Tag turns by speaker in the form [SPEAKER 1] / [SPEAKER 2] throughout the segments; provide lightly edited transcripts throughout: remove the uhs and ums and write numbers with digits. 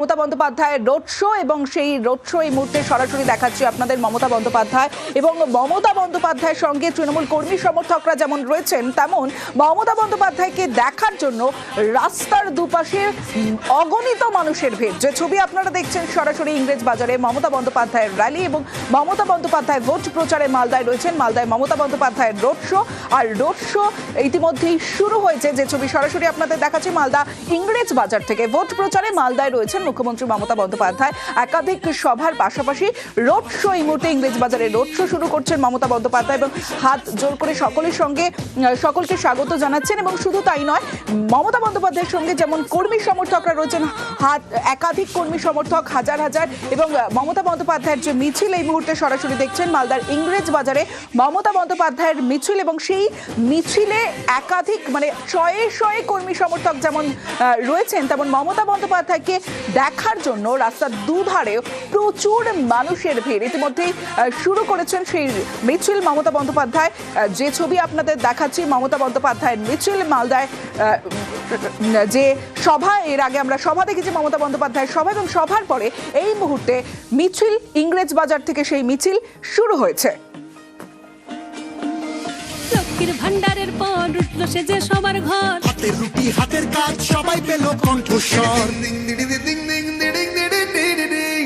[SPEAKER 1] মমতা বন্দ্যোপাধ্যায়ের road show এবং সেই রোড শো এই মুহূর্তে সরাসরি দেখাচ্ছি আপনাদের মমতা বন্দ্যোপাধ্যায় এবং মমতা বন্দ্যোপাধ্যায়ের সঙ্গে তৃণমূল কর্মী সমর্থকরা যেমন রয়েছেন তেমন মমতা বন্দ্যোপাধ্যায়কে দেখার জন্য রাস্তার দুপাশে অগণিত মানুষের ভিড়। যে ছবি আপনারা দেখছেন সরাসরি ইংরেজ বাজারে মমতা বন্দ্যোপাধ্যায়ের র্যালি এবং মমতা বন্দ্যোপাধ্যায় ভোট প্রচারে মালদায় রয়েছেন। মালদায় মমতা বন্দ্যোপাধ্যায়ের রোড শো, আর রোড শো ইতিমধ্যেই শুরু হয়েছে। যে ছবি সরাসরি আপনাদের দেখাচ্ছি মালদা ইংরেজ বাজার থেকে। ভোট প্রচারে মালদায় রয়েছেন মুখ্যমন্ত্রী মমতা বন্দ্যোপাধ্যায়। একাধিক সভার পাশাপাশি রোড শো এই মুহূর্তে ইংরেজ বাজারে রোড শো শুরু করছেন মমতা বন্দ্যোপাধ্যায় এবং হাত জোর করে সকলের সঙ্গে সকলকে স্বাগত জানাচ্ছেন। এবং শুধু তাই নয়, মমতা বন্দ্যোপাধ্যায়ের সঙ্গে যেমন কর্মী সমর্থকরা রয়েছেন, একাধিক কর্মী সমর্থক হাজার হাজার, এবং মমতা বন্দ্যোপাধ্যায়ের যে মিছিল এই মুহূর্তে সরাসরি দেখছেন মালদার ইংরেজ বাজারে মমতা বন্দ্যোপাধ্যায়ের মিছিল, এবং সেই মিছিলে একাধিক শয়ে শয়ে কর্মী সমর্থক যেমন রয়েছেন তেমন মমতা বন্দ্যোপাধ্যায়কে দেখার জন্য রাস্তার দুধারে প্রচুর মানুষের ভিড়। ইতিমধ্যেই শুরু করেছেন সেই মিছিল মমতা বন্দ্যোপাধ্যায়। যে ছবি আপনাদের দেখাচ্ছি মমতা বন্দ্যোপাধ্যায়ের মিছিল মালদায়, যে সভা, এর আগে আমরা সভা দেখেছি মমতা বন্দ্যোপাধ্যায়ের সভা, এবং সভার পরে এই মুহূর্তে মিছিল ইংরেজ বাজার থেকে সেই মিছিল শুরু হয়েছে।
[SPEAKER 2] লক্ষ্মীর ভান্ডারের পর উঠলো সে যে সবার ঘর,
[SPEAKER 3] হাতের রুটি হাতের কাজ সবাই পেল কণ্ঠস্বর।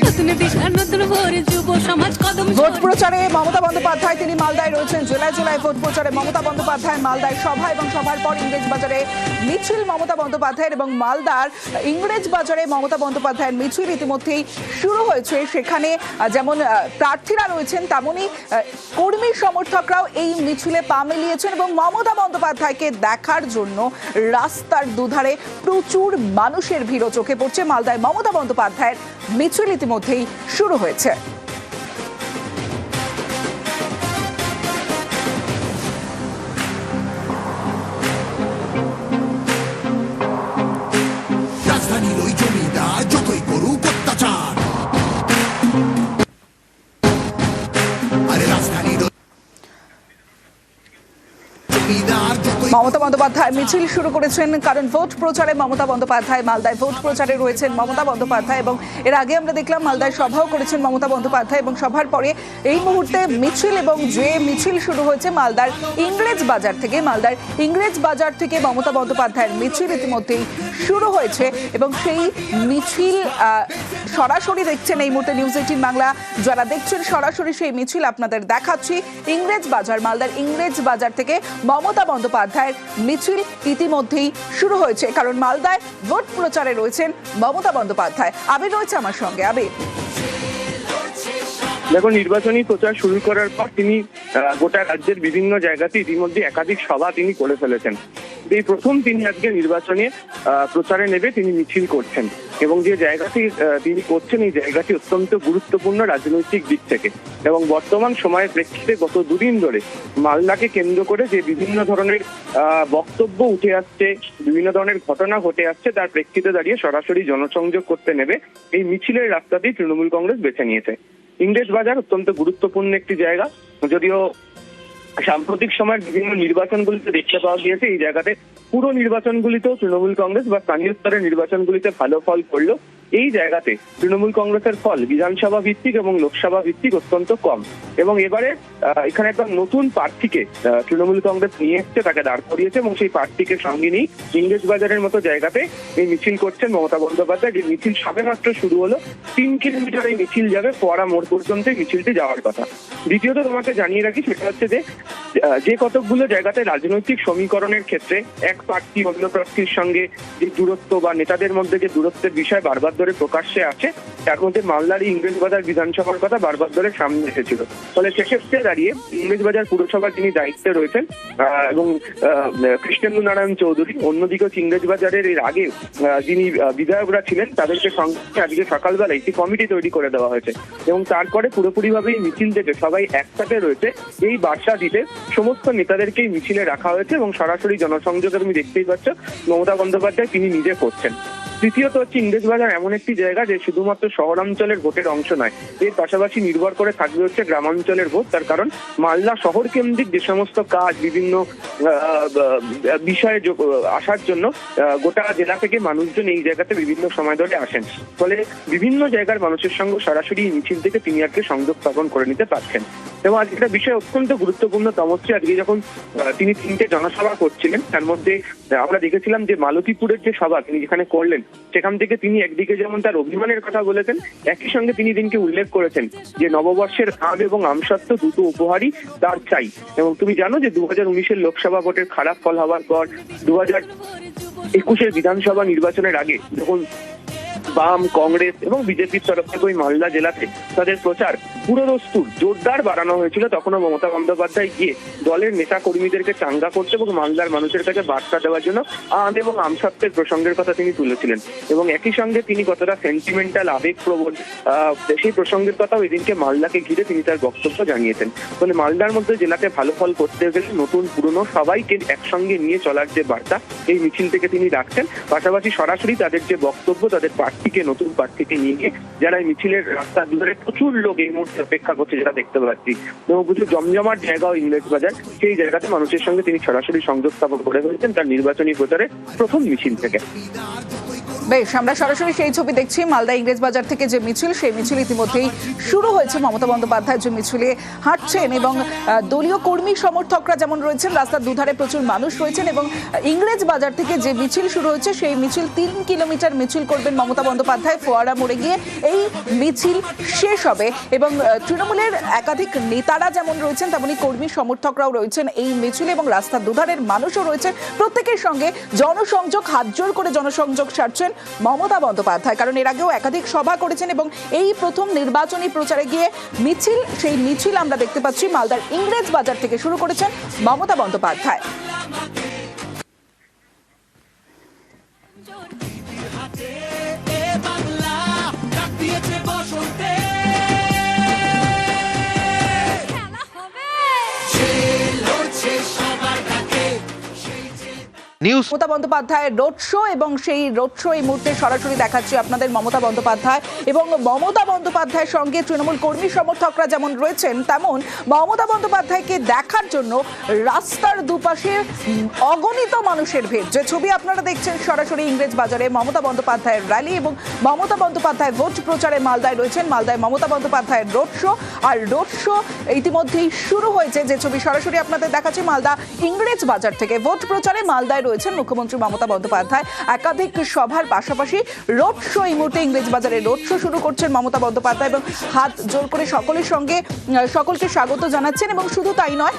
[SPEAKER 2] নতুন দিশার নতুন ভোরে যুব সমাজ কদম।
[SPEAKER 1] ভোট প্রচারে মমতা বন্দ্যোপাধ্যায় তিনি মালদায় রয়েছেন। জেলায় জেলায় ভোট প্রচারে মমতা বন্দ্যোপাধ্যায় মালদায় সভা, এবং সভার পর ইংরেজ বাজারে মিছিল মমতা বন্দ্যোপাধ্যায়ের, এবং মালদার ইংরেজ বাজারে মমতা বন্দ্যোপাধ্যায়ের মিছিল ইতিমধ্যেই শুরু হয়েছে। সেখানে যেমন প্রার্থীরা রয়েছেন তেমনই কর্মী সমর্থকরাও এই মিছিলে পা মিলিয়েছেন এবং মমতা বন্দ্যোপাধ্যায়কে দেখার জন্য রাস্তার দুধারে প্রচুর মানুষের ভিড়ও চোখে পড়ছে। মালদায় মমতা বন্দ্যোপাধ্যায়ের মিছিল ইতিমধ্যেই শুরু হয়েছে।
[SPEAKER 3] রাজধানীর ওই জমিদার যতই করুক অত্যাচার, আরে রাজধানীর মমতা
[SPEAKER 1] বন্দ্যোপাধ্যায় মিছিল শুরু করেছেন, কারণ ভোট প্রচারে মমতা বন্দ্যোপাধ্যায় মালদায় ভোট প্রচারে রয়েছেন মমতা বন্দ্যোপাধ্যায়, এবং এর আগে আমরা দেখলাম মালদায় সভাও করেছেন মমতা বন্দ্যোপাধ্যায়, এবং সভার পরে এই মুহূর্তে মিছিল, এবং যে মিছিল শুরু হয়েছে মালদার ইংরেজ বাজার থেকে। মালদার ইংরেজ বাজার থেকে মমতা বন্দ্যোপাধ্যায়ের মিছিল ইতিমধ্যেই শুরু হয়েছে, এবং সেই মিছিল সরাসরি দেখছেন এই মুহূর্তে নিউজ 18 বাংলা। যারা দেখছেন সরাসরি সেই মিছিল আপনাদের দেখাচ্ছি ইংরেজ বাজার, মালদার ইংরেজ বাজার থেকে মমতা বন্দ্যোপাধ্যায়ের মিছিল ইতিমধ্যেই শুরু হয়েছে, কারণ মালদায় ভোট প্রচারে রয়েছেন মমতা বন্দ্যোপাধ্যায়। আবির রয়েছে আমার সঙ্গে। আবির,
[SPEAKER 4] দেখো, নির্বাচনী প্রচার শুরু করার পর তিনি গোটা রাজ্যের বিভিন্ন জায়গাতে ইতিমধ্যে একাধিক সভা তিনি করে ফেলেছেন। এই প্রথম তিনি আজকে নির্বাচনে প্রচারে নেবে তিনি মিছিল করছেন, এবং যে জায়গাটি তিনি করছেন এই জায়গাটি অত্যন্ত গুরুত্বপূর্ণ রাজনৈতিক দিক থেকে, এবং বর্তমান সময়ের প্রেক্ষিতে গত দুদিন ধরে মালদাকে কেন্দ্র করে যে বিভিন্ন ধরনের বক্তব্য উঠে আসছে, বিভিন্ন ধরনের ঘটনা ঘটে আসছে, তার প্রেক্ষিতে দাঁড়িয়ে সরাসরি জনসংযোগ করতে নেবে এই মিছিলের রাস্তাতেই তৃণমূল কংগ্রেস বেছে নিয়েছে। ইংরেজ বাজার অত্যন্ত গুরুত্বপূর্ণ একটি জায়গা, যদিও সাম্প্রতিক সময়ের বিভিন্ন নির্বাচনগুলিতে দেখতে পাওয়া গিয়েছে এই জায়গাতে পুরো নির্বাচনগুলিতেও তৃণমূল কংগ্রেস বা স্থানীয় স্তরের নির্বাচনগুলিতে ভালো ফল করলো। এই জায়গাতে তৃণমূল কংগ্রেসের ফল বিধানসভা ভিত্তিক এবং লোকসভা ভিত্তিক অত্যন্ত কম, এবং এবারে এখানে একটা নতুন প্রার্থীকে তৃণমূল কংগ্রেস নিয়ে এসছে, তাকে দাঁড় করিয়েছে, এবং সেই প্রার্থীকে সঙ্গে নিয়ে ইংরেজ বাজারের মতো জায়গাতে এই মিছিল করছেন মমতা বন্দ্যোপাধ্যায়। যে মিছিল সবেমাত্র শুরু হলো, 3 কিলোমিটার এই মিছিল যাবে, ফোয়ারা মোড় পর্যন্ত মিছিলটি যাওয়ার কথা। দ্বিতীয়ত তোমাকে জানিয়ে রাখি, সেটা হচ্ছে যে কতকগুলো জায়গাতে রাজনৈতিক সমীকরণের ক্ষেত্রে এক প্রার্থী অন্য প্রার্থীর সঙ্গে যে দূরত্ব বা নেতাদের মধ্যে যে দূরত্বের বিষয় বারবার ধরে প্রকাশ্যে আছে, তার মধ্যে মালদার ইংরেজ বাজার বিধানসভার কথা বারবার ধরে সামনে এসেছিল। ফলে সেক্ষেত্রে দাঁড়িয়ে ইংরেজ বাজার পুরসভার যিনি দায়িত্বে রয়েছেন এবং কৃষ্ণেন্দু নারায়ণ চৌধুরী, অন্যদিকে ইংরেজ বাজারের এর আগে যিনি বিধায়করা ছিলেন তাদেরকে সঙ্গে আজকে সকালবেলা একটি কমিটি তৈরি করে দেওয়া হয়েছে, এবং তারপরে পুরোপুরিভাবে এই মিছিল থেকে সবাই একসাথে রয়েছে এই বার্তা দিতে সমস্ত নেতাদেরকেই মিছিলে রাখা হয়েছে, এবং সরাসরি জনসংযোগে তুমি দেখতেই পাচ্ছ মমতা বন্দ্যোপাধ্যায় তিনি নিজে করছেন। তৃতীয়ত হচ্ছে ইংরেজবাজার এমন একটি জায়গা যে শুধুমাত্র শহরাঞ্চলের ভোটের অংশ নয়, এর পাশাপাশি নির্ভর করে থাকবে হচ্ছে গ্রামাঞ্চলের ভোট। তার কারণ মালদা শহর কেন্দ্রিক যে সমস্ত কাজ বিভিন্ন বিষয়ে আসার জন্য গোটা জেলা থেকে মানুষজন এই জায়গাতে বিভিন্ন সময় ধরে আসেন, ফলে বিভিন্ন জায়গার মানুষের সঙ্গে সরাসরি মিছিল থেকে তিনি আজকে সংযোগ স্থাপন করে নিতে পারছেন। এবং আজকে একটা বিষয় অত্যন্ত গুরুত্বপূর্ণ তমশ্রী, আজকে যখন তিনি 3টে জনসভা করছিলেন তার মধ্যে আমরা দেখেছিলাম যে মালতীপুরের যে সভা তিনি যেখানে করলেন সেখান থেকে তিনি একদিকে যেমন তার অভিমানের কথা বলেছেন, একই সঙ্গে তিনি দিনকে উল্লেখ করেছেন যে নববর্ষের আম এবং আমসত্ত্ব দুটো উপহারই তার চাই। এবং তুমি জানো যে 2019-এর লোকসভা ভোটের খারাপ ফল হওয়ার পর 2021-এর বিধানসভা নির্বাচনের আগে যখন বাম, কংগ্রেস এবং বিজেপির তরফ থেকে ওই মালদা জেলাতে তাদের প্রচার পুরোদস্তুর জোরদার বাড়ানো হয়েছিল, তখনও মমতা বন্দ্যোপাধ্যায় গিয়ে দলের নেতা কর্মীদেরকে চাঙ্গা করতে এবং মালদার মানুষের কাছে বার্তা দেওয়ার জন্য আম এবং আমসত্ত্বের প্রসঙ্গের কথা তিনি তুলেছিলেন। এবং একই সঙ্গে তিনি কতটা সেন্টিমেন্টাল, আবেগপ্রবণ সেই প্রসঙ্গের কথাও এদিনকে মালদাকে ঘিরে তিনি তার বক্তব্য জানিয়েছেন। ফলে মালদার মধ্যে জেলাতে ভালো ফল করতে গেলে নতুন পুরনো সবাইকে একসঙ্গে নিয়ে চলার যে বার্তা এই মিছিল থেকে তিনি রাখছেন, পাশাপাশি সরাসরি তাদের যে বক্তব্য, তাদের নতুন প্রার্থীকে নিয়ে গিয়ে যারা এই মিছিলের রাস্তার দুধারে প্রচুর লোক এই মুহূর্তে অপেক্ষা করছে যেটা দেখতে পাচ্ছি, এবং প্রচুর জমজমাট জায়গা ইংরেজবাজার, সেই জায়গাতে মানুষের সঙ্গে তিনি সরাসরি সংযোগ স্থাপন করে ফেলেছেন তার নির্বাচনী প্রচারে প্রথম মিছিল থেকে।
[SPEAKER 1] বেশ, আমরা সরাসরি সেই ছবি দেখছি মালদা ইংরেজবাজার থেকে যে মিছিল, সেই মিছিল ইতিমধ্যেই শুরু হয়েছে। মমতা বন্দ্যোপাধ্যায় যে মিছিলে হাঁটছেন এবং দলীয় কর্মী সমর্থকরা যেমন রয়েছেন, রাস্তার দুধারে প্রচুর মানুষ রয়েছেন এবং ইংরেজবাজার থেকে যে মিছিল শুরু হয়েছে সেই মিছিল 3 কিলোমিটার মিছিল করবেন মমতা বন্দ্যোপাধ্যায়। ফোয়ারা মোড়ে গিয়ে এই মিছিল শেষ হবে এবং তৃণমূলের একাধিক নেতারা যেমন রয়েছেন তেমনি কর্মী সমর্থকরাও রয়েছেন এই মিছিলে এবং রাস্তার দুধারের মানুষও রয়েছেন। প্রত্যেকের সঙ্গে জনসংযোগ, হাত জোড় করে জনসংযোগ সারছেন মমতা বন্দ্যোপাধ্যায়, কারণ এর আগেও একাধিক সভা করেছেন এবং এই প্রথম নির্বাচনী প্রচারে গিয়ে মিছিল, সেই মিছিল আমরা দেখতে পাচ্ছি মালদার ইংরেজবাজার থেকে শুরু করেছেন মমতা বন্দ্যোপাধ্যায়। মমতা বন্দ্যোপাধ্যায়ের রোড শো এবং সেই রোড শো এই মুহূর্তে সরাসরি দেখাচ্ছি আপনাদের মমতা বন্দ্যোপাধ্যায় এবং মমতা বন্দ্যোপাধ্যায়ের সঙ্গে তৃণমূল কর্মী সমর্থকরা যেমন রয়েছেন তেমন মমতা বন্দ্যোপাধ্যায়কে দেখার জন্য রাস্তার দুপাশে অগণিত মানুষের ভিড়। যে ছবি আপনারা দেখছেন সরাসরি ইংরেজবাজারে মমতা বন্দ্যোপাধ্যায়ের র্যালি এবং মমতা বন্দ্যোপাধ্যায় ভোট প্রচারে মালদায় রয়েছেন। মালদায় মমতা বন্দ্যোপাধ্যায়ের রোড শো, আর রোড শো ইতিমধ্যেই শুরু হয়েছে। যে ছবি সরাসরি আপনাদের দেখাচ্ছি মালদা ইংরেজবাজার থেকে ভোট প্রচারে মালদায় রয়েছেন মুখ্যমন্ত্রী মমতা বন্দ্যোপাধ্যায়। একাধিক সভার পাশাপাশি রোড শো, এই মুহূর্তে ইংরেজবাজারে রোড শো শুরু করছেন মমতা বন্দ্যোপাধ্যায় এবং হাত জোর করে সকলের সঙ্গে সকলকে স্বাগত জানাচ্ছেন। এবং শুধু তাই নয়,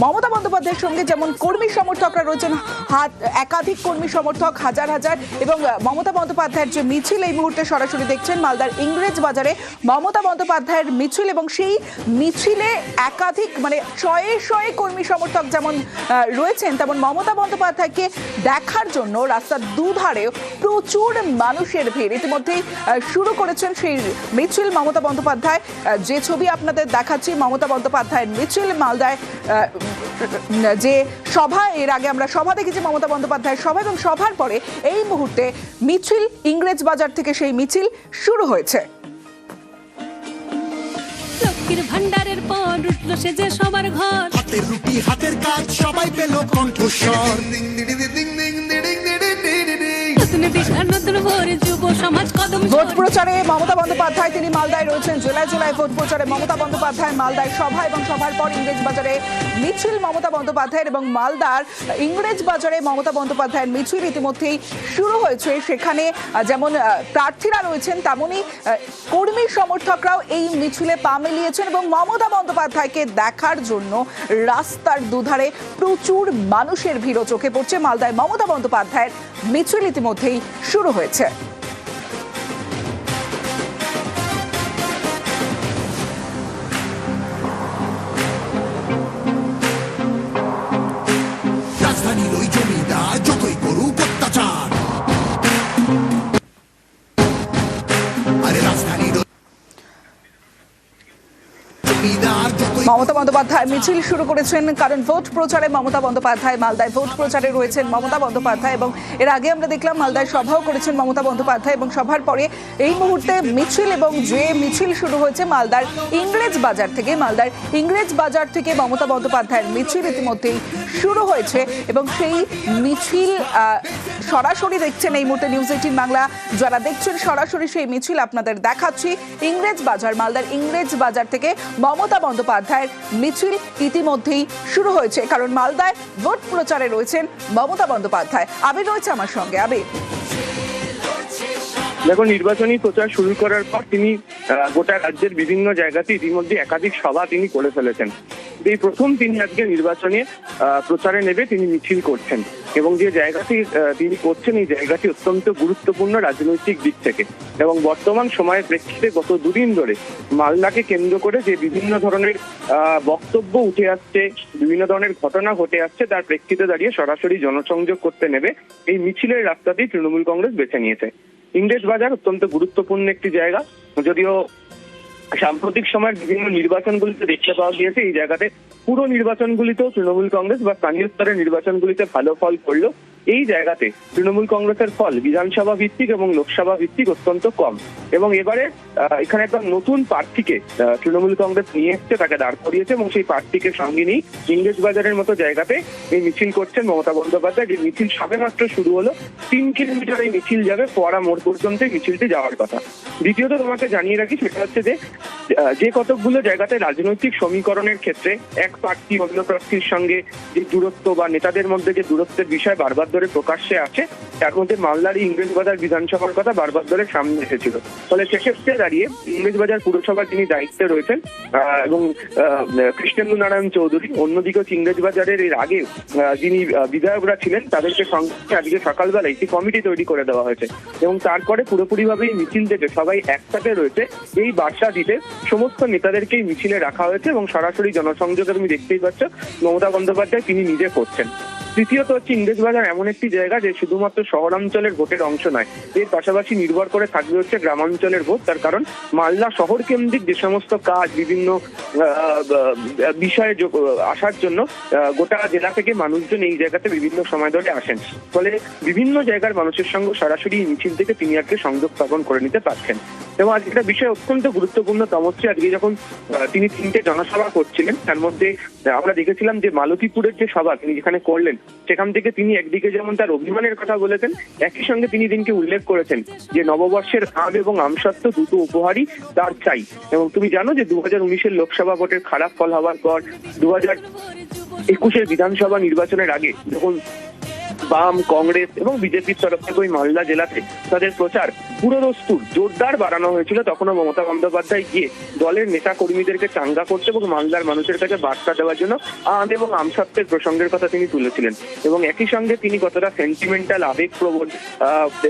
[SPEAKER 1] মমতা বন্দ্যোপাধ্যায়ের সঙ্গে যেমন কর্মী সমর্থকরা রয়েছেন, একাধিক কর্মী সমর্থক হাজার হাজার, এবং মমতা বন্দ্যোপাধ্যায়ের যে মিছিল এই মুহূর্তে সরাসরি দেখছেন মালদার ইংরেজবাজারে মমতা বন্দ্যোপাধ্যায়ের মিছিল এবং সেই মিছিলে একাধিক শয়ে শয়ে কর্মী সমর্থক যেমন রয়েছেন তেমন মমতা বন্দ্যোপাধ্যায়কে দেখার জন্য রাস্তার দুধারে প্রচুর মানুষের ভিড়। ইতিমধ্যেই শুরু করেছেন সেই মিছিল মমতা বন্দ্যোপাধ্যায়। যে ছবি আপনাদের দেখাচ্ছি মমতা বন্দ্যোপাধ্যায়ের মিছিল মালদায় যে সভা, এর আগে আমরা সভা দেখেছি মমতা বন্দ্যোপাধ্যায়ের সভা এবং সভার পরে এই মুহূর্তে মিছিল ইংরেজবাজার থেকে সেই মিছিল শুরু হয়েছে।
[SPEAKER 2] লক্ষ্মীর ভান্ডারের পর উঠলো সে যে সবার ঘর,
[SPEAKER 3] হাতের রুটি হাতের কাজ সবাই পেল কণ্ঠস্বর।
[SPEAKER 2] নতুন দিশা নতুন ভোরে যুব সমাজ কদম
[SPEAKER 1] ভোট প্রচারে মমতা বন্দ্যোপাধ্যায় তিনি মালদায় রয়েছেন। জেলায় জেলায় ভোট প্রচারে মমতা বন্দ্যোপাধ্যায় মালদায় সভা এবং সভার পর ইংরেজবাজারে মিছিল মমতা বন্দ্যোপাধ্যায়ের এবং মালদার ইংরেজবাজারে মমতা বন্দ্যোপাধ্যায়ের মিছিল ইতিমধ্যেই শুরু হয়েছে। সেখানে যেমন প্রার্থীরা রয়েছেন তেমনই কর্মী সমর্থকরাও এই মিছিলে পা মিলিয়েছেন এবং মমতা বন্দ্যোপাধ্যায়কে দেখার জন্য রাস্তার দুধারে প্রচুর মানুষের ভিড়ও চোখে পড়ছে। মালদায় মমতা বন্দ্যোপাধ্যায়ের মিছিল ইতিমধ্যেই শুরু হয়েছে।
[SPEAKER 3] রাজধানীর ওই জমিদার যতই করুক অত্যাচার, আরে রাজধানীর জমিদার যতই
[SPEAKER 1] মমতা বন্দ্যোপাধ্যায় মিছিল শুরু করেছেন, কারণ ভোট প্রচারে মমতা বন্দ্যোপাধ্যায় মালদায় ভোট প্রচারে রয়েছেন মমতা বন্দ্যোপাধ্যায়। এবং এর আগে আমরা দেখলাম মালদায় সভাও করেছেন মমতা বন্দ্যোপাধ্যায়, এবং সভার পরে এই মুহূর্তে মিছিল, এবং যে মিছিল শুরু হয়েছে মালদার ইংরেজ বাজার থেকে। মালদার ইংরেজ বাজার থেকে মমতা বন্দ্যোপাধ্যায়ের মিছিল ইতিমধ্যেই শুরু হয়েছে, এবং সেই মিছিল সরাসরি দেখছেন এই মুহূর্তে নিউজ 18 বাংলা। যারা দেখছেন সরাসরি সেই মিছিল আপনাদের দেখাচ্ছি। ইংরেজ বাজার, মালদার ইংরেজ বাজার থেকে মমতা বন্দ্যোপাধ্যায়ের মিছিল ইতিমধ্যেই শুরু হয়েছে, কারণ মালদায় ভোট প্রচারে রয়েছেন মমতা বন্দ্যোপাধ্যায়। আবির রয়েছে আমার সঙ্গে। আবির,
[SPEAKER 4] দেখুন, নির্বাচনী প্রচার শুরু করার পর তিনি গোটা রাজ্যের বিভিন্ন জায়গাতে ইতিমধ্যে একাধিক সভা তিনি করে ফেলেছেন। এই প্রথম তিনি আজকে নির্বাচনে প্রচারে নেবে তিনি মিছিল করছেন, এবং যে জায়গাটি তিনি করছেন এই জায়গাটি অত্যন্ত গুরুত্বপূর্ণ রাজনৈতিক দিক থেকে। এবং বর্তমান সময়ের প্রেক্ষিতে গত দুদিন ধরে মালদাকে কেন্দ্র করে যে বিভিন্ন ধরনের বক্তব্য উঠে আসছে, বিভিন্ন ধরনের ঘটনা ঘটে আসছে, তার প্রেক্ষিতে দাঁড়িয়ে সরাসরি জনসংযোগ করতে নেবে এই মিছিলের রাস্তাটি তৃণমূল কংগ্রেস বেছে নিয়েছে। ইংরেজ বাজার অত্যন্ত গুরুত্বপূর্ণ একটি জায়গা, যদিও সাম্প্রতিক সময়ের বিভিন্ন নির্বাচনগুলিতে দেখতে পাওয়া গিয়েছে এই জায়গাতে পুরো নির্বাচনগুলিতেও তৃণমূল কংগ্রেস বা স্থানীয় স্তরের নির্বাচনগুলিতে ভালো ফল করলো। এই জায়গাতে তৃণমূল কংগ্রেসের ফল বিধানসভা ভিত্তিক এবং লোকসভা ভিত্তিক অত্যন্ত কম, এবং এবারে এখানে একটা নতুন প্রার্থীকে তৃণমূল কংগ্রেস নিয়ে এসছে, তাকে দাঁড় করিয়েছে, এবং সেই প্রার্থীকে সঙ্গে নিয়ে ইংরেজ বাজারের মতো জায়গাতে এই মিছিল করছেন মমতা বন্দ্যোপাধ্যায়। যে মিছিল সবেমাত্র শুরু হলো, 3 কিলোমিটার এই মিছিল যাবে, ফোয়ারা মোড় পর্যন্ত মিছিলটি যাওয়ার কথা। দ্বিতীয়ত তোমাকে জানিয়ে রাখি, সেটা হচ্ছে যে কতকগুলো জায়গাতে রাজনৈতিক সমীকরণের ক্ষেত্রে এক প্রার্থী অন্য প্রার্থীর সঙ্গে যে দূরত্ব বা নেতাদের মধ্যে যে দূরত্বের বিষয় বারবার ধরে প্রকাশ্যে আছে, তার মধ্যে মালদার ইংরেজ বাজার বিধানসভার কথা বারবার ধরে সামনে এসেছিল। ফলে সেক্ষেত্রে দাঁড়িয়ে ইংরেজ বাজার পুরসভার যিনি দায়িত্বে রয়েছেন এবং কৃষ্ণেন্দু নারায়ণ চৌধুরী, অন্যদিকে ইংরেজ বাজারের এর আগে যিনি বিধায়করা ছিলেন তাদেরকে সঙ্গে আজকে সকালবেলা একটি কমিটি তৈরি করে দেওয়া হয়েছে, এবং তারপরে পুরোপুরিভাবে এই মিছিল থেকে সবাই একসাথে রয়েছে এই বার্তা দিতে সমস্ত নেতাদেরকেই মিছিলে রাখা হয়েছে। এবং সরাসরি জনসংযোগে তুমি দেখতেই পাচ্ছ মমতা বন্দ্যোপাধ্যায় তিনি নিজে করছেন। তৃতীয়ত হচ্ছে ইংরেজ বাজার এমন একটি জায়গা যে শুধুমাত্র শহরাঞ্চলের ভোটের অংশ নয়, এর পাশাপাশি নির্ভর করে থাকবে হচ্ছে গ্রামাঞ্চলের ভোট। তার কারণ মালদা শহর কেন্দ্রিক যে সমস্ত কাজ, বিভিন্ন বিষয়ে আসার জন্য গোটা জেলা থেকে মানুষজন এই জায়গাতে বিভিন্ন সময় ধরে আসেন, ফলে বিভিন্ন জায়গার মানুষের সঙ্গে সরাসরি মিছিল থেকে তিনি আজকে সংযোগ স্থাপন করে নিতে পারছেন। এবং আজকে একটা বিষয় অত্যন্ত গুরুত্বপূর্ণ তমশ্রী, আজকে যখন তিনি 3টে জনসভা করছিলেন, তার মধ্যে আমরা দেখেছিলাম যে মালতীপুরের যে সভা তিনি যেখানে করলেন, সেখান থেকে তিনি একদিকে যেমন তার অভিমানের কথা বলেছেন, একই সঙ্গে তিনি দিনকে উল্লেখ করেছেন যে নববর্ষের আম এবং আমসত্ত্ব দুটো উপহারই তার চাই। এবং তুমি জানো যে 2019-এর লোকসভা ভোটের খারাপ ফল হওয়ার পর 2021-এর বিধানসভা নির্বাচনের আগে যখন বাম, কংগ্রেস এবং বিজেপির তরফ থেকে ওই মালদা জেলাতে তাদের প্রচার পুরোদস্তুর জোরদার বাড়ানো হয়েছিল, তখনও মমতা বন্দ্যোপাধ্যায় গিয়ে দলের নেতা কর্মীদেরকে চাঙ্গা করতে এবং মালদার মানুষের কাছে বার্তা দেওয়ার জন্য আম এবং আমসত্ত্বের প্রসঙ্গের কথা তিনি তুলেছিলেন। এবং একই সঙ্গে তিনি কতটা সেন্টিমেন্টাল, আবেগপ্রবণ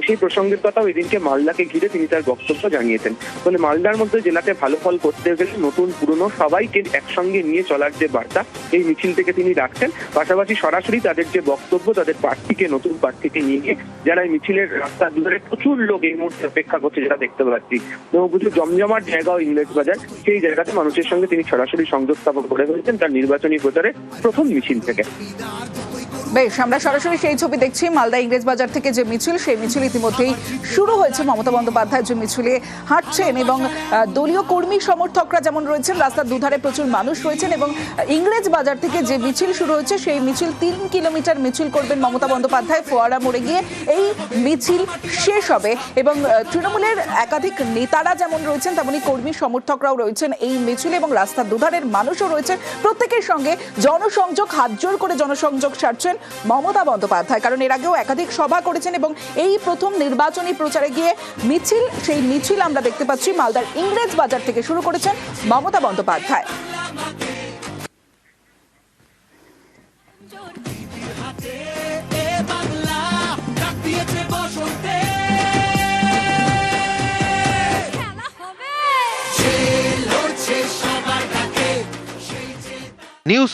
[SPEAKER 4] সেই প্রসঙ্গের কথাও এদিনকে মালদাকে ঘিরে তিনি তার বক্তব্য জানিয়েছেন। ফলে মালদার মধ্যে জেলাতে ভালো ফল করতে গেলে নতুন পুরনো সবাইকে একসঙ্গে নিয়ে চলার যে বার্তা এই মিছিল থেকে তিনি রাখছেন, পাশাপাশি সরাসরি তাদের যে বক্তব্য, তাদের নতুন প্রার্থীকে নিয়ে গিয়ে যারা এই মিছিলের রাস্তা ধরে প্রচুর লোক এই মুহূর্তে অপেক্ষা করছে, যেটা দেখতে পাচ্ছি, এবং প্রচুর জমজমাট জায়গাও ইংরেজ বাজার, সেই জায়গাতে মানুষের সঙ্গে তিনি সরাসরি সংযোগ স্থাপন করে ফেলেছেন তার নির্বাচনী প্রচারে প্রথম মিছিল থেকে।
[SPEAKER 1] বেশ, আমরা সরাসরি সেই ছবি দেখছি মালদা ইংরেজ বাজার থেকে যে মিছিল, সেই মিছিল ইতিমধ্যেই শুরু হয়েছে। মমতা বন্দ্যোপাধ্যায় যে মিছিলে হাঁটছেন, এবং দলীয় কর্মী সমর্থকরা যেমন রয়েছেন, রাস্তার দুধারে প্রচুর মানুষ রয়েছেন, এবং ইংরেজ বাজার থেকে যে মিছিল শুরু হয়েছে সেই মিছিল 3 কিলোমিটার মিছিল করবেন মমতা বন্দ্যোপাধ্যায়। ফোয়ারা মোড়ে গিয়ে এই মিছিল শেষ হবে, এবং তৃণমূলের একাধিক নেতারা যেমন রয়েছেন তেমনি কর্মী সমর্থকরাও রয়েছেন এই মিছিলে, এবং রাস্তার দুধারের মানুষও রয়েছেন। প্রত্যেকের সঙ্গে জনসংযোগ, হাত জোড় করে জনসংযোগ সারছেন মমতা বন্দ্যোপাধ্যায়, কারণ এর আগেও একাধিক সভা করেছেন, এবং এই প্রথম নির্বাচনী প্রচারে গিয়ে মিছিল, সেই মিছিল আমরা দেখতে পাচ্ছি মালদার ইংরেজ বাজার থেকে শুরু করেছেন মমতা বন্দ্যোপাধ্যায়।
[SPEAKER 2] নিউজ